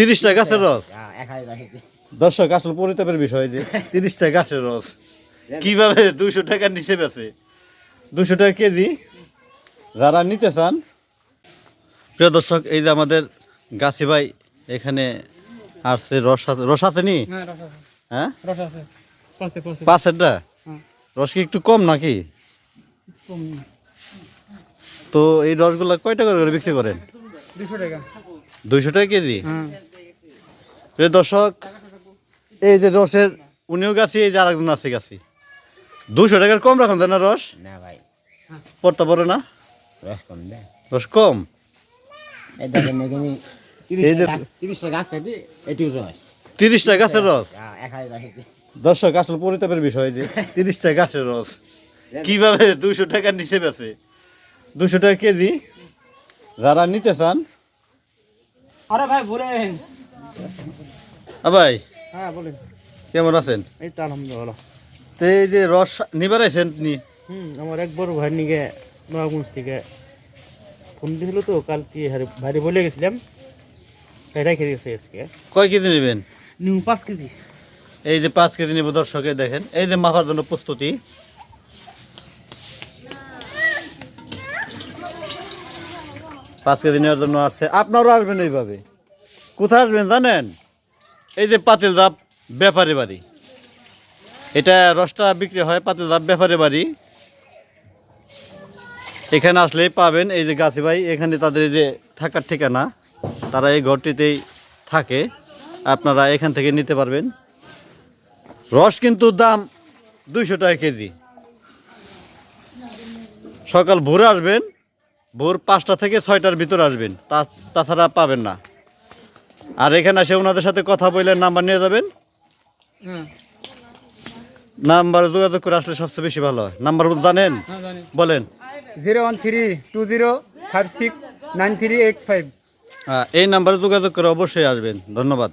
30টা গাছের রস। দর্শক আসল পরিতাপের বিষয় যে 30টা গাছের রস কিভাবে 200 টাকার নিচে বেছে, 200 টাকা কেজি। যারা নিতে চান, প্রিয় দর্শক, এই যে আমাদের গাছি ভাই এখানে আসছে, রস আছে নি? হ্যাঁ, পাঁচেরটা রস কি একটু কম নাকি? তো এই রসগুলা কয় টাকা করে বিক্রি করেন? 200 টাকা কেজি। প্রিয় দর্শক, এই যে রসের উনিও গাছি, এই যে আরেকজন আছে গাছি, 200 টাকার কম রাখুন না রস? না ভাই, পড়তে পারে না, রস কম দেয়। রস কম। এই দেখেন এখানে এই যে 30টা গাছ কাটি, এটিও রস। 30টা গাছের রস। এক হাজার রাখি। দর্শক আসল পরিতাপের বিষয় যে 30টা গাছের রস কিভাবে 200 টাকার নিচে বেছে, 200 টাকা কেজি। যারা নিতে চান, আরে ভাই বলেন। ভাই হ্যাঁ বলেন। কেমন আছেন? এই তো আলহামদুলিল্লাহ। তো এই যে রস নিবার আইছেন নি? আমার এক বড় ভাই নিকে নয়াগঞ্জ থেকে ফোন দিয়েছিল, তো কালকে ভাইরে বলে গেছিলাম, তাই রেখে দিয়েছে আজকে। কয় কেজি নেবেন? New 5 KG. এই যে 5 কেজি নিব দর্শকে দেখেন, এই যে মাপার জন্য প্রস্তুতি। পাঁচ কেজি নেওয়ার জন্য আসছে। আপনারাও আসবেন এইভাবে। কোথায় আসবেন জানেন? এই যে পাতিলদাপ ব্যাপারী বাড়ি, এটা রসটা বিক্রি হয় পাতিলদাপ ব্যাপারী বাড়ি। এখানে আসলেই পাবেন। এই যে গাছি ভাই, এখানে তাদের এই যে থাকার ঠিকানা, তারা এই ঘরটিতেই থাকে। আপনারা এখান থেকে নিতে পারবেন। রস কিন্তু দাম 200 টাকা কেজি। সকাল ভোরে আসবেন, ভোর 5টা থেকে 6টার ভিতর আসবেন, তাছাড়া পাবেন না। আর এখানে এসে ওনাদের সাথে কথা বললে নাম্বার নিয়ে যাবেন, নাম্বারে যোগাযোগ করে আসলে সবচেয়ে বেশি ভালো হয়। নাম্বার জানেন? বলেন। 01320569385। এই নাম্বারে যোগাযোগ করে অবশ্যই আসবেন। ধন্যবাদ।